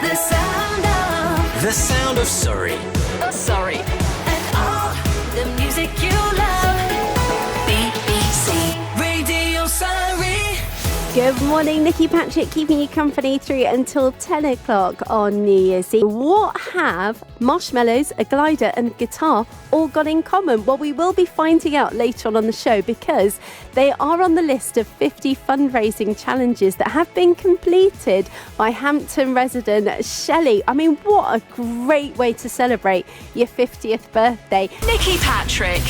The sound of... The sound of Surrey. Sorry. And all the music you love. BBC Radio Surrey. Good morning, Nicky Patrick, keeping you company through until 10 o'clock on New Year's Eve. What have marshmallows, a glider and guitar all got in common? Well, we will be finding out later on the show because they are on the list of 50 fundraising challenges that have been completed by Hampton resident Shelle. I mean, what a great way to celebrate your 50th birthday. Nicky Patrick.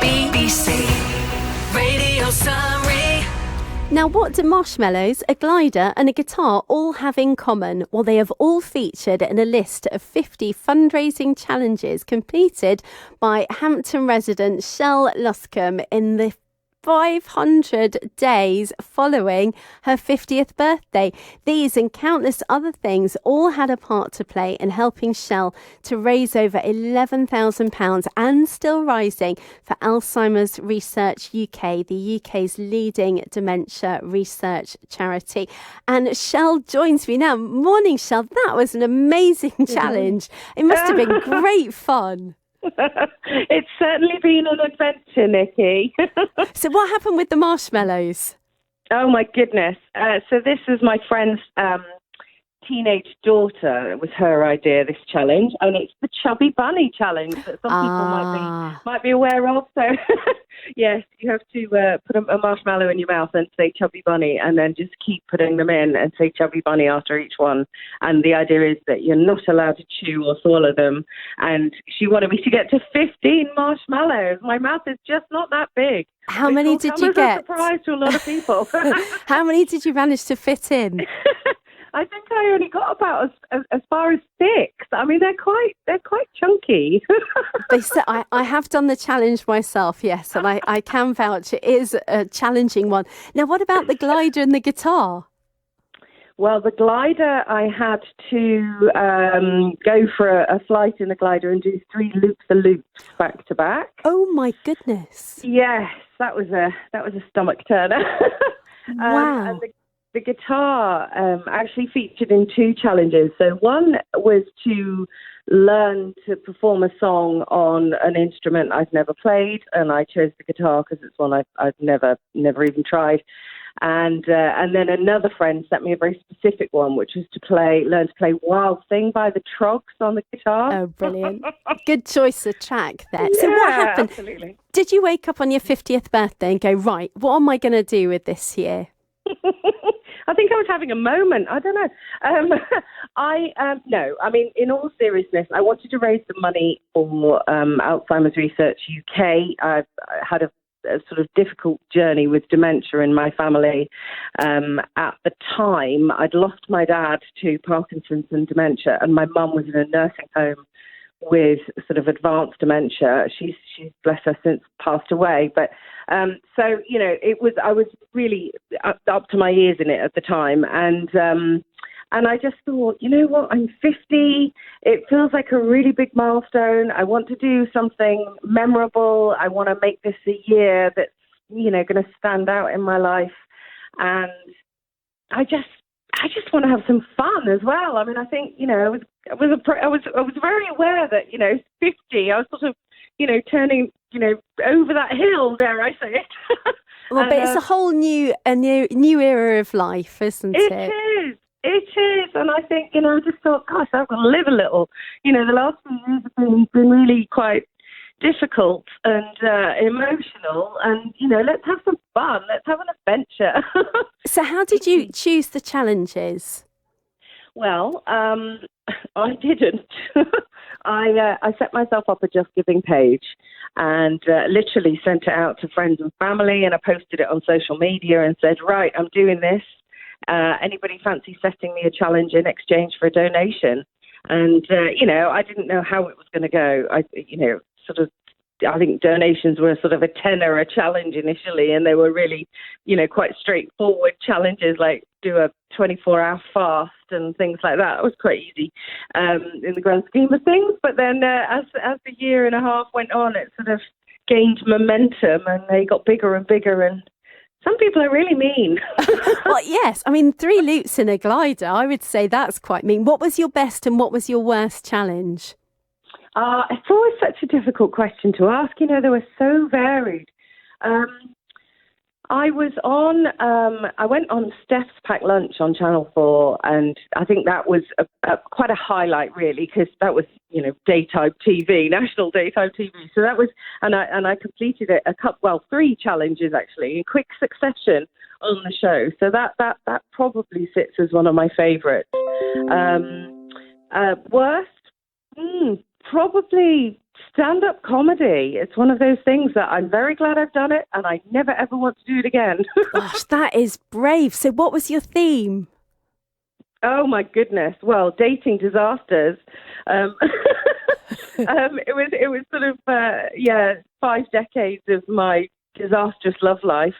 BBC Radio Surrey. Now, what do marshmallows, a glider and a guitar all have in common? Well, they have all featured in a list of 50 fundraising challenges completed by Hampton resident Shelle Luscombe in the 500 days following her 50th birthday. These and countless other things all had a part to play in helping Shelle to raise over £11,000 and still rising for Alzheimer's Research UK, the UK's leading dementia research charity. And Shelle joins me now. Morning, Shelle. That was an amazing challenge. It must have been great fun. It's certainly been an adventure, Nikki. So what happened with the marshmallows? Oh, my goodness. So this is my friend's teenage daughter. It was her idea, this challenge. And it's the Chubby Bunny Challenge that some people might be aware of. So, yes, you have to put a marshmallow in your mouth and say Chubby Bunny and then just keep putting them in and say Chubby Bunny after each one. And the idea is that you're not allowed to chew or swallow them. And she wanted me to get to 15 marshmallows. My mouth is just not that big. How many did you get? It's a surprise to a lot of people. How many did you manage to fit in? I think I only got about as far as 6. I mean, they're quite chunky. I have done the challenge myself, yes, and I can vouch it is a challenging one. Now, what about the glider and the guitar? Well, the glider, I had to go for a flight in the glider and do 3 loop-the-loops back to back. Oh my goodness! Yes, that was a stomach turner. Wow. And the guitar actually featured in 2 challenges. So one was to learn to perform a song on an instrument I've never played, and I chose the guitar because it's one I've never even tried. And then another friend sent me a very specific one, which was to learn to play Wild Thing by the Trogs on the guitar. Oh, brilliant. Good choice of track there. So what happened? Absolutely. Did you wake up on your 50th birthday and go, right, what am I going to do with this year? I think I was having a moment. I don't know. No, I mean, in all seriousness, I wanted to raise the money for Alzheimer's Research UK. I've had a sort of difficult journey with dementia in my family. At the time, I'd lost my dad to Parkinson's and dementia, and my mum was in a nursing home with sort of advanced dementia. She's bless her, since passed away. But so, you know, I was really up to my ears in it at the time. And I just thought, you know what, I'm 50. It feels like a really big milestone. I want to do something memorable. I want to make this a year that's, you know, going to stand out in my life. And I just want to have some fun as well. I mean, I think, you know, I was very aware that, you know, 50, I was sort of, you know, turning, you know, over that hill, dare I say it. Well, but it's a whole new era of life, isn't it? It is. And I think, you know, I just thought, gosh, I've got to live a little. You know, the last few years have been really quite difficult and emotional. And, you know, let's have some fun. Let's have an adventure. So how did you choose the challenges? Well, I didn't. I set myself up a JustGiving page and literally sent it out to friends and family, and I posted it on social media and said, right, I'm doing this. Anybody fancy setting me a challenge in exchange for a donation? And, you know, I didn't know how it was going to go. I think donations were sort of a tenner a challenge initially, and they were really, you know, quite straightforward challenges like do a 24-hour fast and things like that. It was quite easy in the grand scheme of things. But then as the year and a half went on, it sort of gained momentum and they got bigger and bigger. And Some people are really mean. Well, yes. I mean, 3 loops in a glider, I would say that's quite mean. What was your best and what was your worst challenge? It's always such a difficult question to ask. You know, they were so varied. I went on Steph's Packed Lunch on Channel 4, and I think that was quite a highlight, really, because that was, daytime TV, national daytime TV. So that was, and I completed 3 challenges, actually, in quick succession on the show. So that probably sits as one of my favourites. Worst? Probably stand-up comedy. It's one of those things that I'm very glad I've done it, and I never ever want to do it again. Gosh, that is brave. So what was your theme? Oh my goodness. Well, dating disasters. It was sort of 5 decades of my disastrous love life.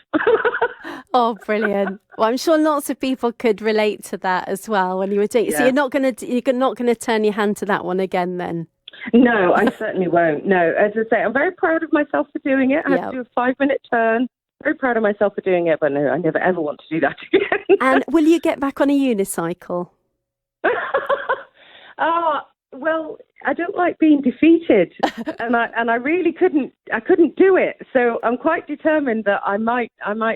Oh, brilliant! Well, I'm sure lots of people could relate to that as well when you were doing. Yeah. So you're not gonna turn your hand to that one again, then? No, I certainly won't. No, as I say, I'm very proud of myself for doing it. I had to do a 5-minute turn. Very proud of myself for doing it, but no, I never ever want to do that again. And will you get back on a unicycle? Well, I don't like being defeated, and I really couldn't do it. So I'm quite determined that I might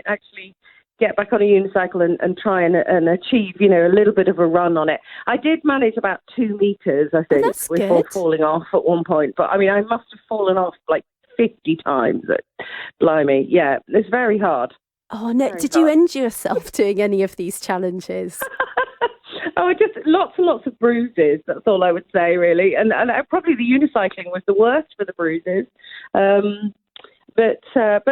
actually get back on a unicycle and try and achieve, a little bit of a run on it. I did manage about 2 meters, I think, before falling off at one point. But I mean, I must have fallen off like 50 times. Blimey, yeah, it's very hard. Oh no! Did you injure yourself doing any of these challenges? Oh, just lots and lots of bruises. That's all I would say, really. And probably the unicycling was the worst for the bruises. But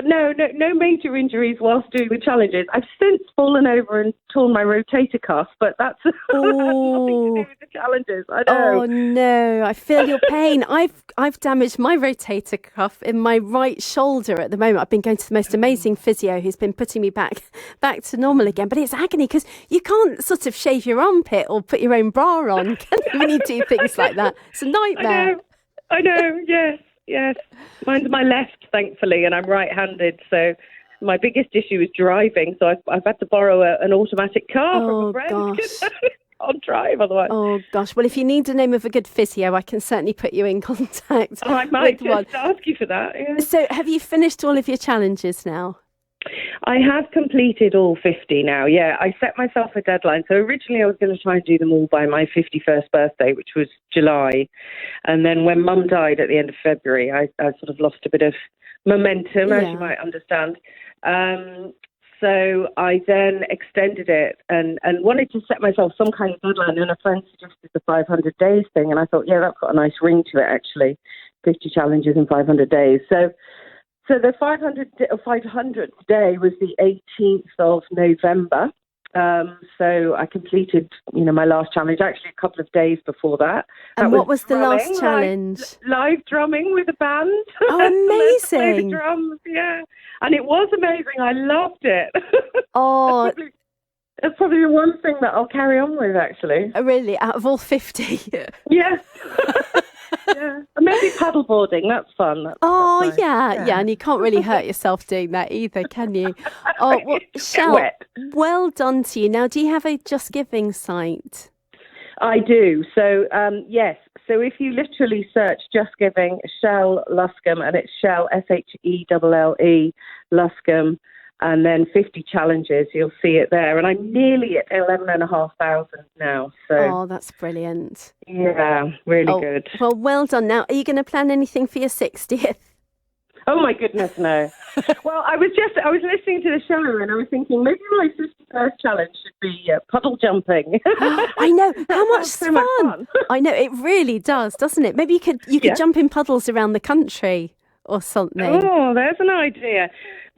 no major injuries whilst doing the challenges. I've since fallen over and torn my rotator cuff, but that's nothing to do with the challenges. I know. Oh no, I feel your pain. I've damaged my rotator cuff in my right shoulder at the moment. I've been going to the most amazing physio who's been putting me back to normal again. But it's agony because you can't sort of shave your armpit or put your own bra on, can you, when you do things like that? It's a nightmare. I know. Yes. Mine's my left, thankfully, and I'm right-handed, so my biggest issue is driving, so I've had to borrow an automatic car from a friend. Gosh. Can't drive otherwise. Oh, gosh. Well, if you need the name of a good physio, I can certainly put you in contact I might with one. ask you for that. Yeah. So have you finished all of your challenges now? I have completed all 50 now, yeah. I set myself a deadline. So originally I was going to try and do them all by my 51st birthday, which was July. And then when Mum died at the end of February, I sort of lost a bit of momentum, as you might understand. So I then extended it and wanted to set myself some kind of deadline. And a friend suggested the 500 days thing. And I thought, yeah, that's got a nice ring to it, actually. 50 challenges in 500 days. So the 500th day was the 18th of November. So I completed, my last challenge actually a couple of days before that. And what was the last challenge? Live drumming with a band. Oh, amazing. Play the drums, yeah. And it was amazing. I loved it. Oh, that's probably the one thing that I'll carry on with, actually. Oh, really? Out of all 50? Yes. Yeah. Maybe paddleboarding, that's fun. That's nice. Yeah, and you can't really hurt yourself doing that either, can you? Oh, well, Shelle, well done to you. Now, do you have a JustGiving site? I do. So, yes. So if you literally search JustGiving, Shelle Luscombe, and it's Shelle, Shelle, Luscombe, and then 50 challenges, you'll see it there. And I'm nearly at 11,500 now. So. Oh, that's brilliant. Yeah, really good. Well done. Now, are you going to plan anything for your 60th? Oh my goodness, no. Well, I was listening to the show and I was thinking maybe my 51st challenge should be puddle jumping. I know. How much fun. I know, it really does, doesn't it? Maybe you could jump in puddles around the country or something. Oh, there's an idea.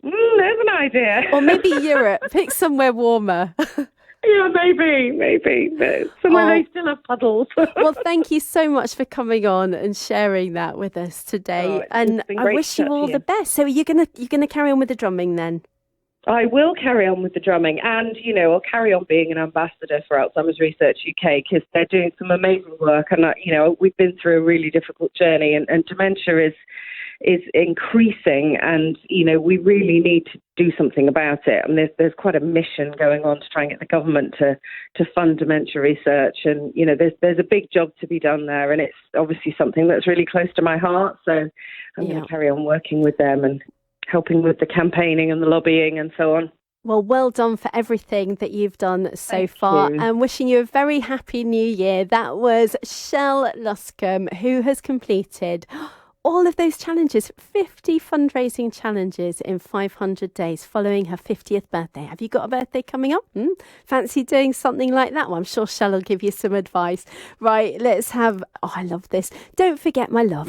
There's an idea. Or maybe Europe. Pick somewhere warmer. Yeah, maybe. But somewhere they still have puddles. Well, thank you so much for coming on and sharing that with us today. And I wish you all the best. So you're gonna carry on with the drumming then? I will carry on with the drumming, and I'll carry on being an ambassador for Alzheimer's Research UK because they're doing some amazing work. And we've been through a really difficult journey, and dementia is increasing, and we really need to do something about it. I mean, there's quite a mission going on to try and get the government to fund dementia research, and there's a big job to be done there, and it's obviously something that's really close to my heart. So I'm going to carry on working with them and helping with the campaigning and the lobbying and so on. Well done for everything that you've done so far, and wishing you a very happy new year. That was Shelle Luscombe, who has completed all of those challenges, 50 fundraising challenges in 500 days following her 50th birthday. Have you got a birthday coming up? Fancy doing something like that? Well, I'm sure Shelle will give you some advice. Right, let's have... Oh, I love this. Don't forget my love.